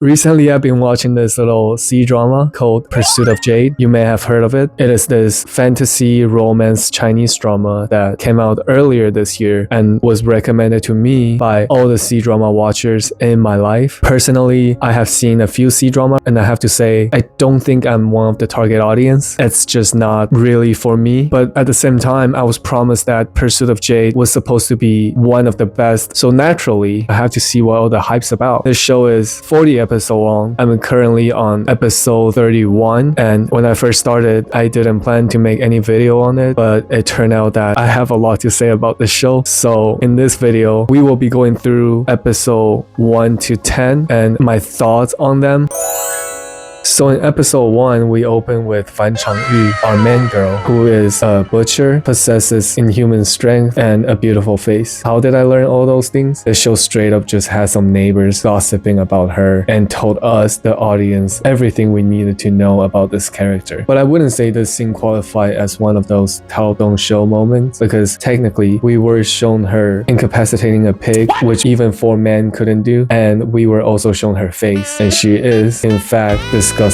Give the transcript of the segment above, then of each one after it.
Recently, I've been watching this little C-drama called Pursuit of Jade. You may have heard of it. It is this fantasy romance Chinese drama that came out earlier this year and was recommended to me by all the C-drama watchers in my life. Personally, I have seen a few C-drama and I have to say, I don't think I'm one of the target audience. It's just not really for me. But at the same time, I was promised that Pursuit of Jade was supposed to be one of the best. So naturally, I have to see what all the hype's about. This show is 40 episodes long. I'm currently on episode 31, and when I first started, I didn't plan to make any video on it, but it turned out that I have a lot to say about the show. So in this video, we will be going through episode 1 to 10 and my thoughts on them. So in episode 1, we open with Fan Changyu, our main girl, who is a butcher, possesses inhuman strength, and a beautiful face. How did I learn all those things? The show straight up just had some neighbors gossiping about her and told us, the audience, everything we needed to know about this character. But I wouldn't say this scene qualified as one of those Taodong show moments, because technically we were shown her incapacitating a pig, which even 4 men couldn't do, and we were also shown her face, and she is, in fact, disgustingly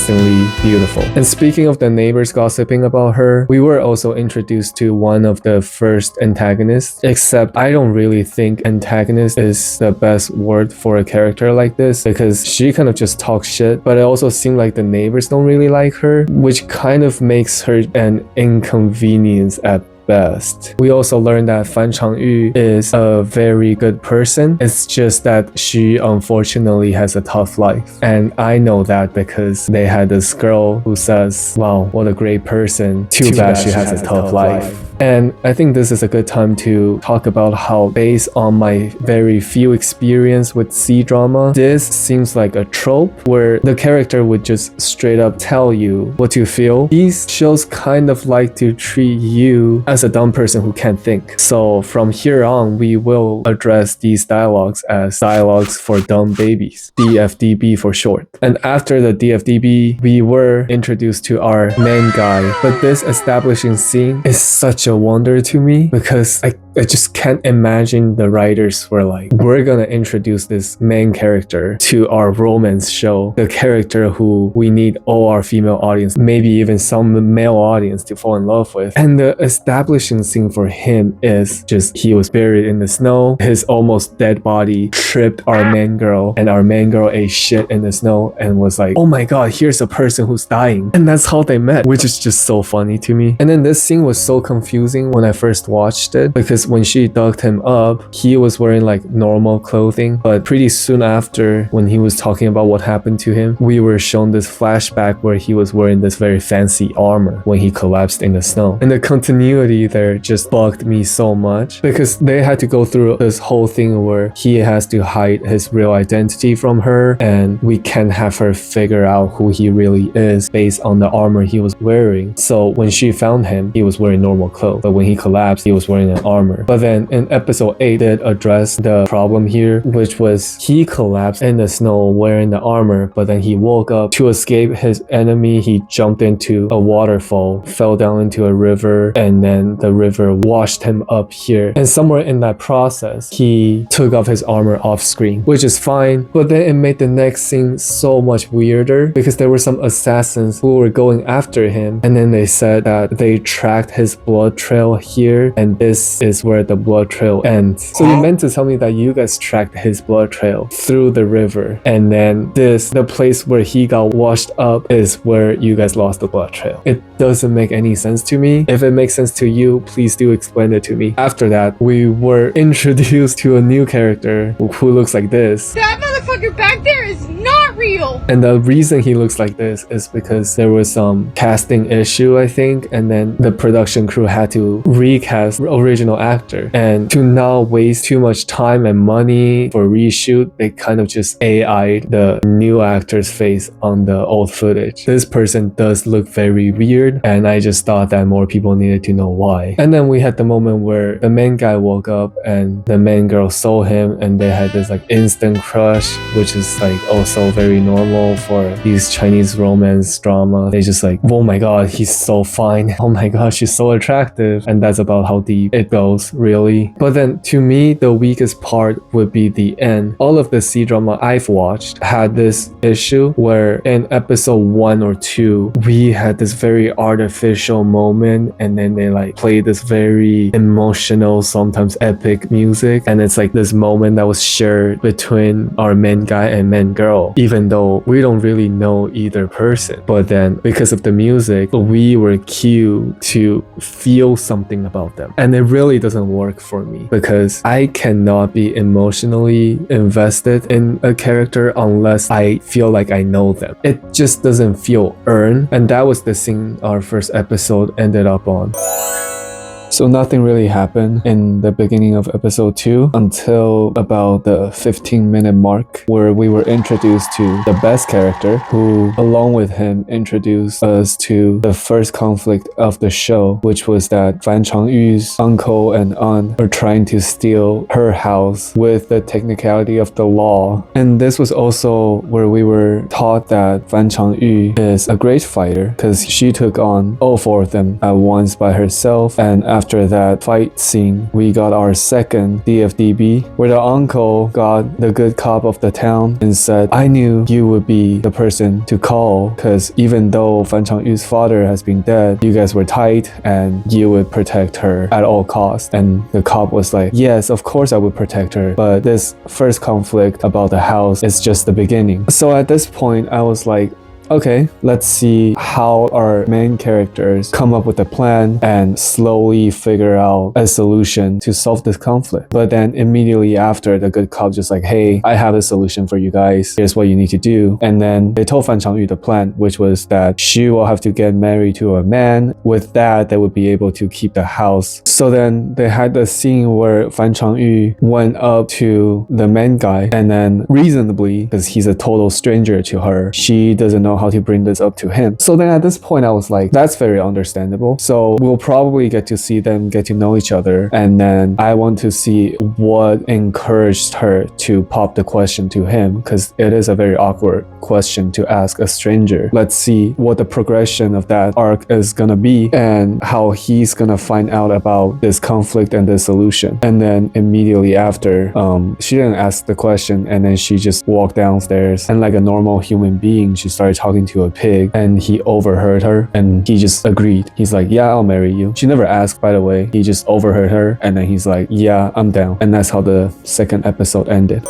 beautiful. And speaking of the neighbors gossiping about her, we were also introduced to one of the first antagonists, except I don't really think antagonist is the best word for a character like this, because she kind of just talks shit, but it also seemed like the neighbors don't really like her, which kind of makes her an inconvenience at best. We also learned that Fan Changyu is a very good person. It's just that she unfortunately has a tough life. And I know that because they had this girl who says, wow, what a great person. Too bad she has a tough life. And I think this is a good time to talk about how, based on my very few experience with C-drama, this seems like a trope where the character would just straight up tell you what to feel. These shows kind of like to treat you as a dumb person who can't think. So from here on, we will address these dialogues as dialogues for dumb babies, DFDB for short. And after the DFDB, we were introduced to our main guy. But this establishing scene is such a wonder to me, because I just can't imagine the writers were like, we're gonna introduce this main character to our romance show, the character who we need all our female audience, maybe even some male audience to fall in love with. And the establishing scene for him is just, he was buried in the snow, his almost dead body tripped our main girl, and our main girl ate shit in the snow and was like, oh my god, here's a person who's dying. And that's how they met, which is just so funny to me. And then this scene was so confusing when I first watched it, because when she dug him up, he was wearing like normal clothing, but pretty soon after, when he was talking about what happened to him, we were shown this flashback where he was wearing this very fancy armor when he collapsed in the snow. And the continuity there just bugged me so much, because they had to go through this whole thing where he has to hide his real identity from her, and we can't have her figure out who he really is based on the armor he was wearing. So when she found him, he was wearing normal clothes, but when he collapsed, he was wearing an armor. But then in episode 8, did address the problem here, which was he collapsed in the snow wearing the armor, but then he woke up. To escape his enemy, he jumped into a waterfall, fell down into a river, and then the river washed him up here. And somewhere in that process, he took off his armor off screen, which is fine, but then it made the next scene so much weirder, because there were some assassins who were going after him, and then they said that they tracked his blood trail here, and this is where the blood trail ends. So you meant to tell me that you guys tracked his blood trail through the river, and then the place where he got washed up is where you guys lost the blood trail. It doesn't make any sense to me. If it makes sense to you, please do explain it to me. After that, we were introduced to a new character who looks like this. That motherfucker back there is not real! And the reason he looks like this is because there was some casting issue, I think, and then the production crew had to recast the original actor. And to not waste too much time and money for reshoot, they kind of just AI'd the new actor's face on the old footage. This person does look very weird, and I just thought that more people needed to know why. And then we had the moment where the main guy woke up and the main girl saw him, and they had this like instant crush, which is like also very normal for these Chinese romance drama. They just like, oh my god, he's so fine. Oh my god, she's so attractive. And that's about how deep it goes, really. But then to me, the weakest part would be the end. All of the C-drama I've watched had this issue where in episode 1 or 2, we had this very artificial moment, and then they like play this very emotional, sometimes epic music, and it's like this moment that was shared between our main guy and main girl, even though we don't really know either person. But then because of the music, we were cued to feel something about them, and it really doesn't work for me because I cannot be emotionally invested in a character unless I feel like I know them. It just doesn't feel earned, and that was the scene our first episode ended up on. So nothing really happened in the beginning of episode 2 until about the 15-minute mark, where we were introduced to the best character, who along with him introduced us to the first conflict of the show, which was that Fan Changyu's uncle and aunt were trying to steal her house with the technicality of the law. And this was also where we were taught that Fan Changyu is a great fighter because she took on all 4 of them at once by herself. And after that fight scene, we got our second DFDB, where the uncle got the good cop of the town and said, I knew you would be the person to call because even though Fan Changyu's father has been dead, you guys were tight and you would protect her at all costs. And the cop was like, yes, of course I would protect her, but this first conflict about the house is just the beginning. So at this point, I was like, okay, let's see how our main characters come up with a plan and slowly figure out a solution to solve this conflict. But then immediately after, the good cop just like, hey, I have a solution for you guys. Here's what you need to do. And then they told Fan Changyu the plan, which was that she will have to get married to a man. With that, they would be able to keep the house. So then they had the scene where Fan Changyu went up to the main guy, and then reasonably, because he's a total stranger to her, she doesn't know how to bring this up to him. So then at this point, I was like, that's very understandable. So we'll probably get to see them get to know each other. And then I want to see what encouraged her to pop the question to him, because it is a very awkward question to ask a stranger. Let's see what the progression of that arc is gonna be and how he's gonna find out about this conflict and the solution. And then immediately after, she didn't ask the question, and then she just walked downstairs, and like a normal human being, she started talking to a pig, and he overheard her and he just agreed. He's like, yeah, I'll marry you. She never asked, by the way. He just overheard her, and then he's like, yeah, I'm down. And that's how the second episode ended.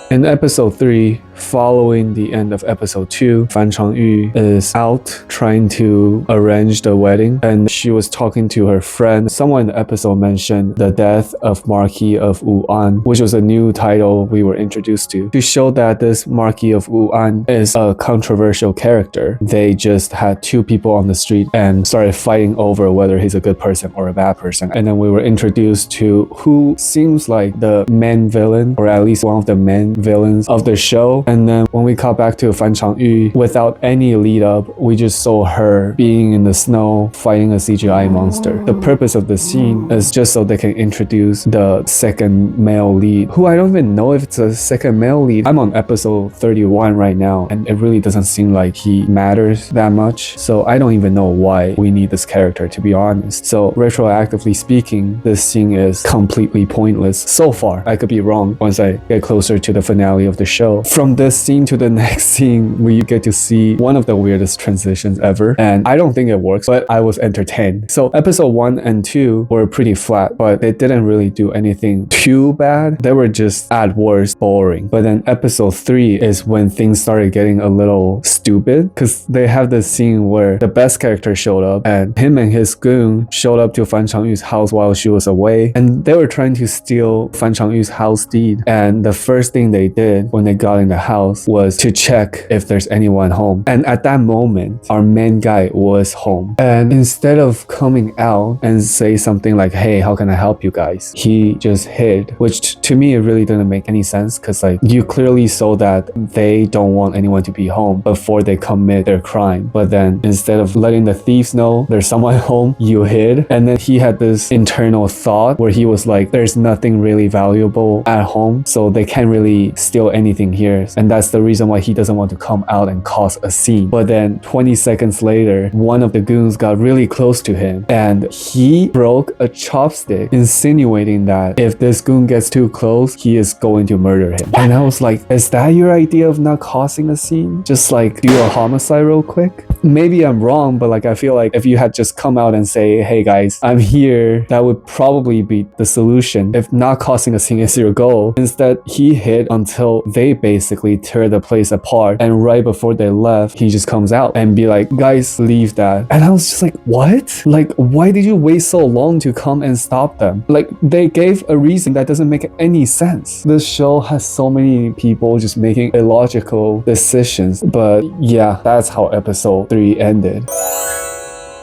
In episode 3, following the end of episode 2, Fan Changyu is out trying to arrange the wedding, and she was talking to her friend. Someone in the episode mentioned the death of Marquis of Wu'an, which was a new title we were introduced to show that this Marquis of Wu'an is a controversial character. They just had 2 people on the street and started fighting over whether he's a good person or a bad person. And then we were introduced to who seems like the main villain, or at least one of the main villains of the show. And then when we got back to Fan Changyu, without any lead up, we just saw her being in the snow fighting a CGI monster. The purpose of the scene is just so they can introduce the second male lead, who I don't even know if it's a second male lead. I'm on episode 31 right now, and it really doesn't seem like he matters that much. So I don't even know why we need this character, to be honest. So retroactively speaking, this scene is completely pointless so far. I could be wrong once I get closer to the finale of the show. From this scene to the next scene, we get to see one of the weirdest transitions ever, and I don't think it works, but I was entertained. So episode 1 and 2 were pretty flat, but they didn't really do anything too bad. They were just at worst boring. But then episode 3 is when things started getting a little stupid, because they have this scene where the best character showed up, and him and his goon showed up to Fan Changyu's house while she was away, and they were trying to steal Fan Changyu's house deed. And the first thing they did when they got in the house was to check if there's anyone home. And at that moment, our main guy was home. And instead of coming out and say something like, hey, how can I help you guys? He just hid, which to me, it really didn't make any sense, because like you clearly saw that they don't want anyone to be home before they commit their crime. But then instead of letting the thieves know there's someone home, you hid. And then he had this internal thought where he was like, there's nothing really valuable at home, so they can't really steal anything here. does. And that's the reason why he doesn't want to come out and cause a scene. But then 20 seconds later, one of the goons got really close to him and he broke a chopstick, insinuating that if this goon gets too close, he is going to murder him. And I was like, is that your idea of not causing a scene? Just like do a homicide real quick? Maybe I'm wrong, but like I feel like if you had just come out and say, hey guys, I'm here, that would probably be the solution if not causing a scene is your goal. Instead, he hid until they basically tear the place apart, and right before they left, he just comes out and be like, guys, leave that. And I was just like, what? Like, why did you wait so long to come and stop them? Like, they gave a reason that doesn't make any sense. This show has so many people just making illogical decisions, but yeah, that's how episode 3 ended.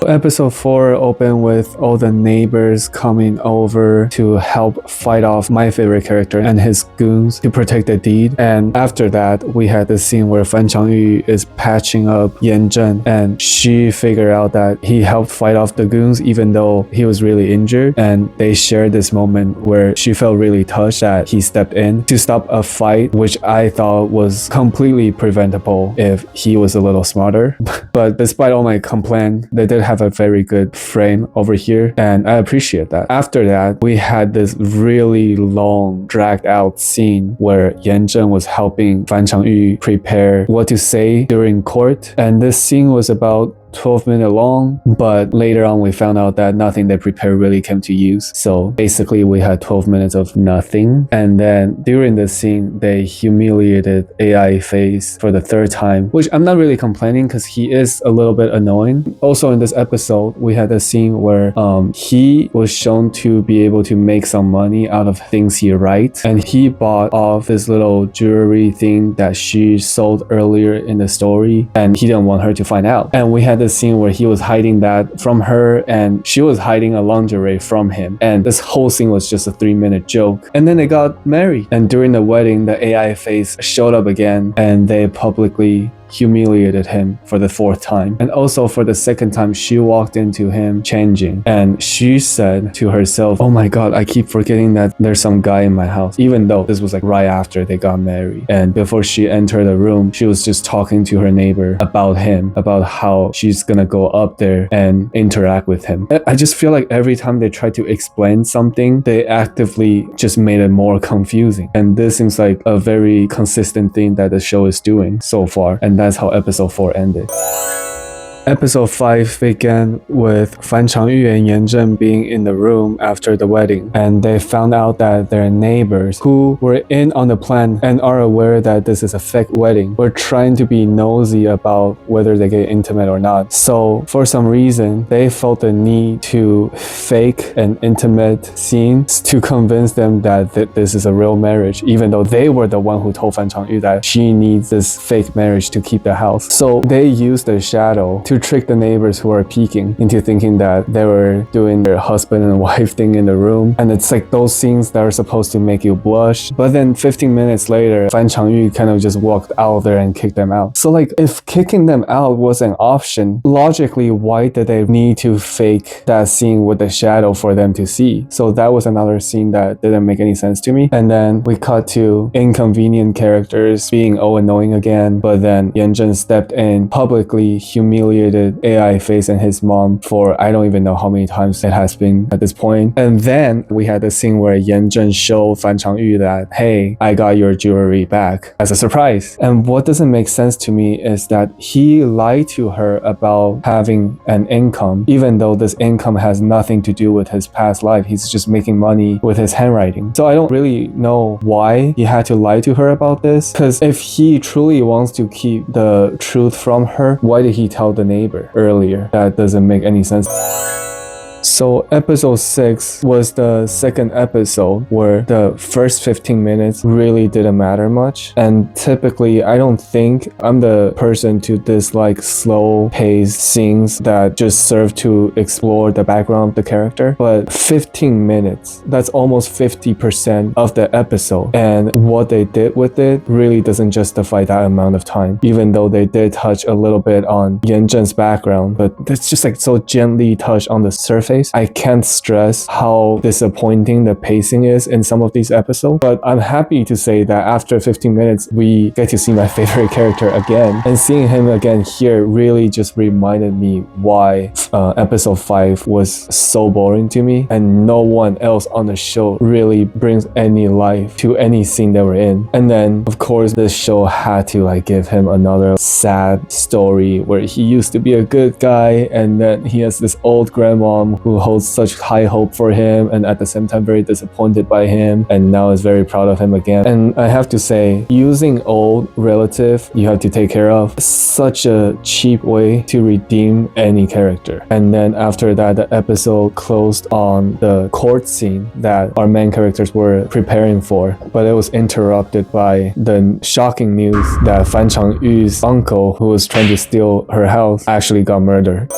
Episode 4 opened with all the neighbors coming over to help fight off my favorite character and his goons to protect the deed. And after that, we had the scene where Fan Changyu is patching up Yan Zhen, and she figured out that he helped fight off the goons even though he was really injured. And they shared this moment where she felt really touched that he stepped in to stop a fight, which I thought was completely preventable if he was a little smarter. But despite all my complaint, they did have a very good frame over here, and I appreciate that. After that, we had this really long, dragged out scene where Yan Zhen was helping Fan Changyu prepare what to say during court, and this scene was about 12-minute long, but later on we found out that nothing they prepared really came to use. So basically we had 12 minutes of nothing, and then during the scene they humiliated AI Face for the 3rd time, which I'm not really complaining because he is a little bit annoying. Also in this episode we had a scene where he was shown to be able to make some money out of things he writes, and he bought off this little jewelry thing that she sold earlier in the story, and he didn't want her to find out. And we had the scene where he was hiding that from her and she was hiding a lingerie from him, and this whole scene was just a 3-minute joke. And then they got married, and during the wedding the AI Face showed up again and they publicly humiliated him for the 4th time. And also for the 2nd time she walked into him changing, and she said to herself, oh my god, I keep forgetting that there's some guy in my house, even though this was like right after they got married. And before she entered the room, she was just talking to her neighbor about him, about how she's gonna go up there and interact with him. I just feel like every time they try to explain something, they actively just made it more confusing, and this seems like a very consistent thing that the show is doing so far, and that's how episode 4 ended. Episode 5 began with Fan Changyu and Yan Zhen being in the room after the wedding, and they found out that their neighbors who were in on the plan and are aware that this is a fake wedding were trying to be nosy about whether they get intimate or not. So for some reason, they felt the need to fake an intimate scene to convince them that this is a real marriage, even though they were the one who told Fan Changyu that she needs this fake marriage to keep the house. So they used the shadow to trick the neighbors who are peeking into thinking that they were doing their husband and wife thing in the room. And it's like those scenes that are supposed to make you blush. But then 15 minutes later, Fan Changyu kind of just walked out there and kicked them out. So like if kicking them out was an option, logically, why did they need to fake that scene with the shadow for them to see? So that was another scene that didn't make any sense to me. And then we cut to inconvenient characters being all annoying again. But then Yan Zhen stepped in, publicly humiliated AI Face and his mom for I don't even know how many times it has been at this point. And then we had the scene where Yan Zhen showed Fan Changyu that, hey, I got your jewelry back as a surprise. And what doesn't make sense to me is that he lied to her about having an income, even though this income has nothing to do with his past life. He's just making money with his handwriting. So I don't really know why he had to lie to her about this, because if he truly wants to keep the truth from her, why did he tell the neighbor earlier? That doesn't make any sense. So episode 6 was the second episode where the first 15 minutes really didn't matter much. And typically, I don't think I'm the person to dislike slow-paced scenes that just serve to explore the background of the character. But 15 minutes, that's almost 50% of the episode. And what they did with it really doesn't justify that amount of time, even though they did touch a little bit on Yan Zhen's background. But it's just like so gently touched on the surface face. I can't stress how disappointing the pacing is in some of these episodes, but I'm happy to say that after 15 minutes, we get to see my favorite character again. And seeing him again here really just reminded me why episode 5 was so boring to me, and no one else on the show really brings any life to any scene that we're in. And then, of course, this show had to like give him another sad story where he used to be a good guy, and then he has this old grandmom who holds such high hope for him, and at the same time very disappointed by him, and now is very proud of him again. And I have to say, using old relative you have to take care of is such a cheap way to redeem any character. And then after that, the episode closed on the court scene that our main characters were preparing for, but it was interrupted by the shocking news that Fan Changyu's uncle, who was trying to steal her house, actually got murdered.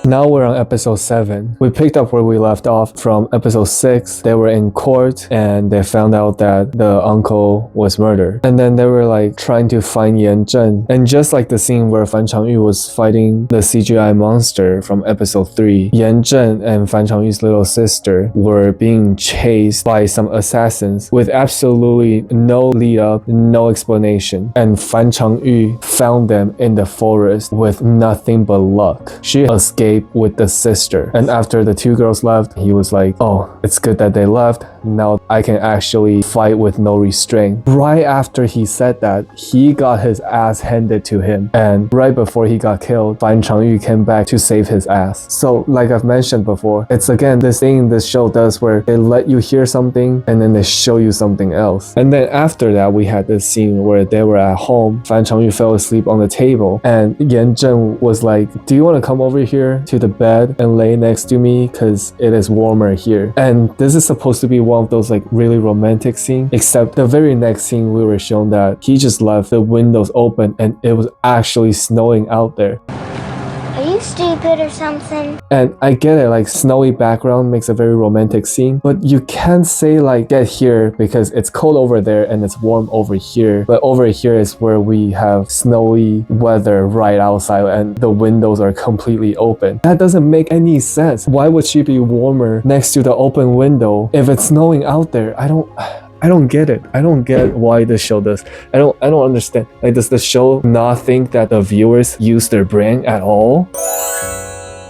Now we're on episode 7. We picked up where we left off from episode 6. They were in court and they found out that the uncle was murdered. And then they were like trying to find Yan Zhen. And just like the scene where Fan Changyu was fighting the CGI monster from episode 3, Yan Zhen and Fan Changyu's little sister were being chased by some assassins with absolutely no lead up, no explanation. And Fan Changyu found them in the forest with nothing but luck. She escaped with the sister, and after the two girls left, he was like, oh, it's good that they left. Now I can actually fight with no restraint. Right after he said that, he got his ass handed to him, and right before he got killed, Fan Changyu came back to save his ass. So like I've mentioned before, it's again this thing this show does where they let you hear something and then they show you something else. And then after that, we had this scene where they were at home. Fan Changyu fell asleep on the table, and Yan Zhen was like, do you want to come over here to the bed and lay next to me, because it is warmer here? And this is supposed to be one of those like really romantic scenes, except the very next scene we were shown that he just left the windows open and it was actually snowing out there. Are you stupid or something? And I get it, like snowy background makes a very romantic scene, but you can't say like get here because it's cold over there and it's warm over here, but over here is where we have snowy weather right outside and the windows are completely open. That doesn't make any sense. Why would she be warmer next to the open window if it's snowing out there? I don't get it. I don't get why this show does. I don't understand. Like, does the show not think that the viewers use their brain at all?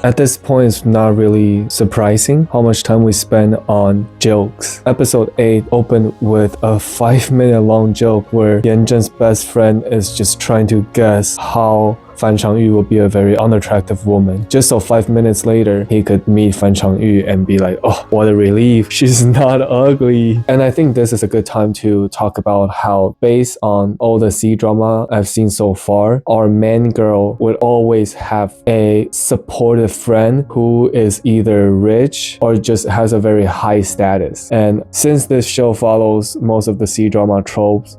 At this point, it's not really surprising how much time we spend on jokes. Episode 8 opened with a 5-minute long joke where Yan Zhen's best friend is just trying to guess how Fan Changyu will be a very unattractive woman, just so 5 minutes later he could meet Fan Changyu and be like, oh, what a relief, she's not ugly. And I think this is a good time to talk about how, based on all the C-drama I've seen so far, our main girl would always have a supportive friend who is either rich or just has a very high status. And since this show follows most of the C-drama tropes,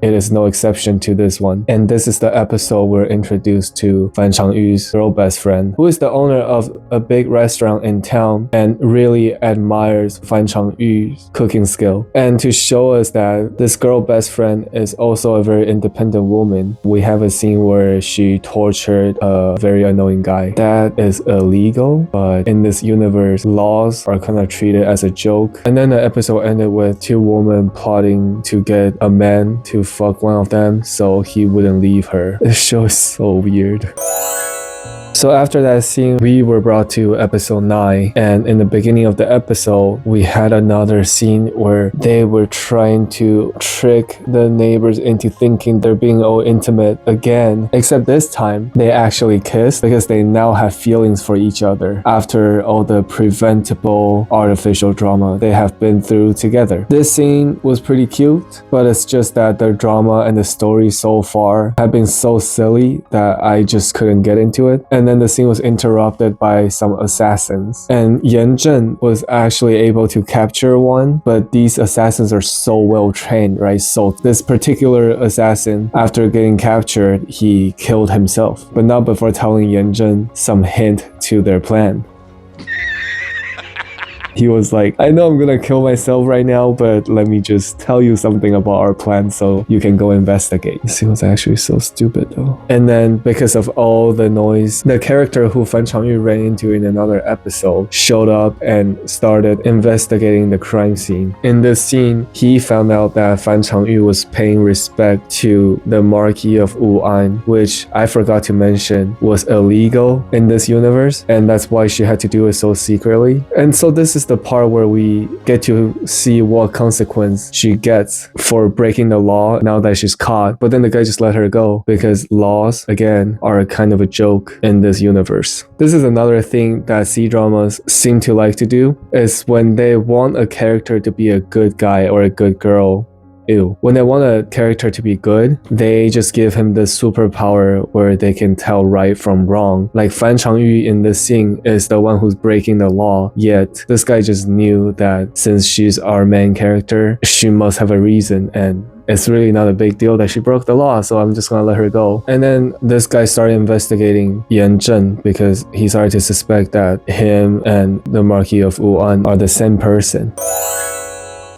it is no exception to this one. And this is the episode we're introduced to Fan Changyu's girl best friend, who is the owner of a big restaurant in town and really admires Fan Changyu's cooking skill. And to show us that this girl best friend is also a very independent woman, we have a scene where she tortured a very annoying guy. That is illegal, but in this universe, laws are kind of treated as a joke. And then the episode ended with two women plotting to get a man to fuck one of them so he wouldn't leave her. This show is so weird. So after that scene, we were brought to episode 9, and in the beginning of the episode, we had another scene where they were trying to trick the neighbors into thinking they're being all intimate again, except this time, they actually kissed because they now have feelings for each other after all the preventable artificial drama they have been through together. This scene was pretty cute, but it's just that the drama and the story so far have been so silly that I just couldn't get into it. And then the scene was interrupted by some assassins, and Yan Zhen was actually able to capture one, but these assassins are so well trained, right? So this particular assassin, after getting captured, he killed himself, but not before telling Yan Zhen some hint to their plan. He was like, I know I'm gonna kill myself right now, but let me just tell you something about our plan so you can go investigate. This was actually so stupid though. And then because of all the noise, the character who Fan Changyu ran into in another episode showed up and started investigating the crime scene. In this scene, he found out that Fan Changyu was paying respect to the Marquis of Wu'an, which I forgot to mention was illegal in this universe, and that's why she had to do it so secretly. And so this is the part where we get to see what consequence she gets for breaking the law now that she's caught. But then the guy just let her go because laws, again, are kind of a joke in this universe. This is another thing that C-dramas seem to like to do, is when they want a character to be a good guy or a good girl. When they want a character to be good, they just give him the superpower where they can tell right from wrong. Like Fan Changyu in this scene is the one who's breaking the law, yet this guy just knew that since she's our main character, she must have a reason, and it's really not a big deal that she broke the law, so I'm just gonna let her go. And then this guy started investigating Yan Zhen because he started to suspect that him and the Marquis of Wu'an are the same person.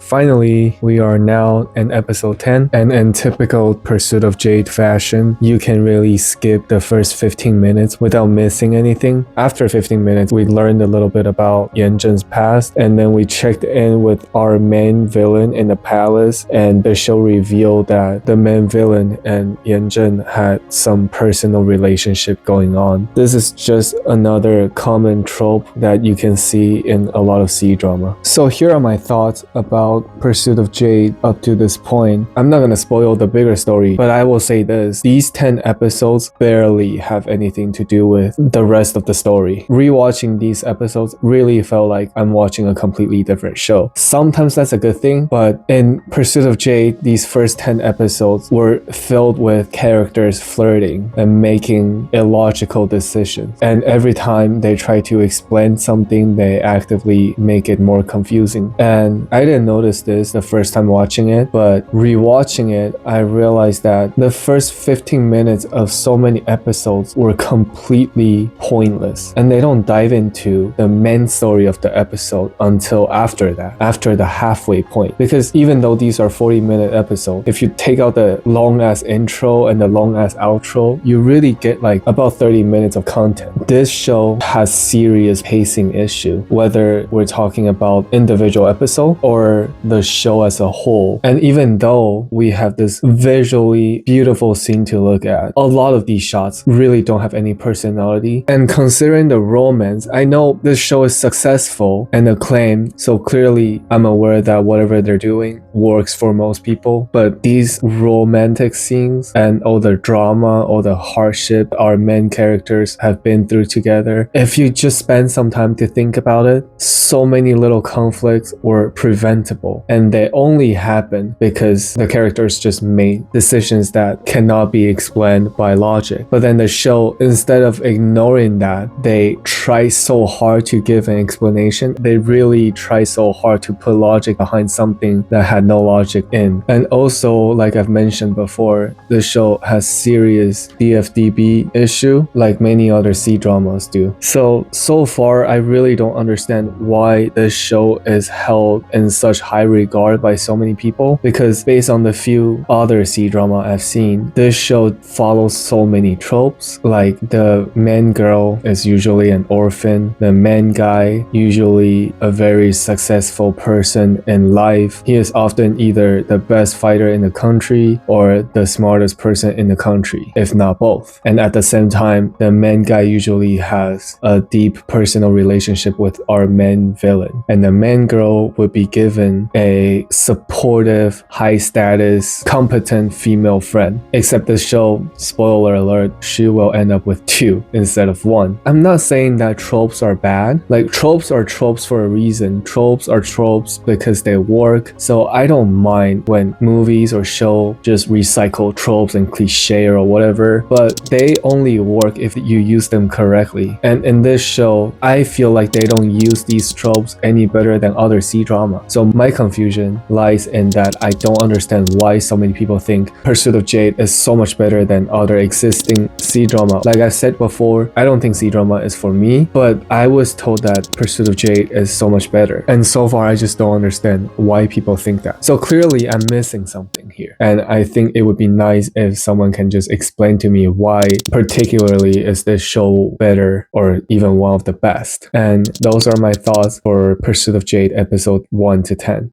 Finally, we are now in episode 10, and in typical Pursuit of Jade fashion, you can really skip the first 15 minutes without missing anything. After 15 minutes, we learned a little bit about Yan Zhen's past, and then we checked in with our main villain in the palace, and the show revealed that the main villain and Yan Zhen had some personal relationship going on. This is just another common trope that you can see in a lot of C-drama. So here are my thoughts about Pursuit of Jade up to this point. I'm not gonna spoil the bigger story, but I will say this: these 10 episodes barely have anything to do with the rest of the story. Rewatching these episodes really felt like I'm watching a completely different show. Sometimes that's a good thing, but in Pursuit of Jade, these first 10 episodes were filled with characters flirting and making illogical decisions. And every time they try to explain something, they actively make it more confusing. And I didn't notice this the first time watching it, but rewatching it, I realized that the first 15 minutes of so many episodes were completely pointless, and they don't dive into the main story of the episode until after that, after the halfway point. Because even though these are 40-minute episodes, if you take out the long-ass intro and the long-ass outro, you really get like about 30 minutes of content. This show has serious pacing issue, whether we're talking about individual episode or the show as a whole. And even though we have this visually beautiful scene to look at, a lot of these shots really don't have any personality. And considering the romance, I know this show is successful and acclaimed, so clearly I'm aware that whatever they're doing works for most people. But these romantic scenes and all the drama, all the hardship our main characters have been through together, if you just spend some time to think about it, so many little conflicts were preventable. And they only happen because the characters just made decisions that cannot be explained by logic. But then the show, instead of ignoring that, they try so hard to give an explanation. They really try so hard to put logic behind something that had no logic in. And also, like I've mentioned before, the show has serious DFDB issue like many other C-dramas do. So far, I really don't understand why this show is held in such high regard by so many people, because based on the few other C-drama I've seen, this show follows so many tropes. Like the main girl is usually an orphan, the main guy usually a very successful person in life. He is often either the best fighter in the country or the smartest person in the country, if not both. And at the same time, the main guy usually has a deep personal relationship with our main villain, and the main girl would be given a supportive, high status, competent female friend. Except this show, spoiler alert, she will end up with 2 instead of 1. I'm not saying that tropes are bad. Like, tropes are tropes for a reason. Tropes are tropes because they work. So I don't mind when movies or show just recycle tropes and cliche or whatever, but they only work if you use them correctly. And in this show, I feel like they don't use these tropes any better than other C-drama. So my confusion lies in that I don't understand why so many people think Pursuit of Jade is so much better than other existing C-drama. Like I said before, I don't think C-drama is for me, but I was told that Pursuit of Jade is so much better. And so far, I just don't understand why people think that. So clearly, I'm missing something here. And I think it would be nice if someone can just explain to me why particularly is this show better or even one of the best. And those are my thoughts for Pursuit of Jade episode 1 to 10.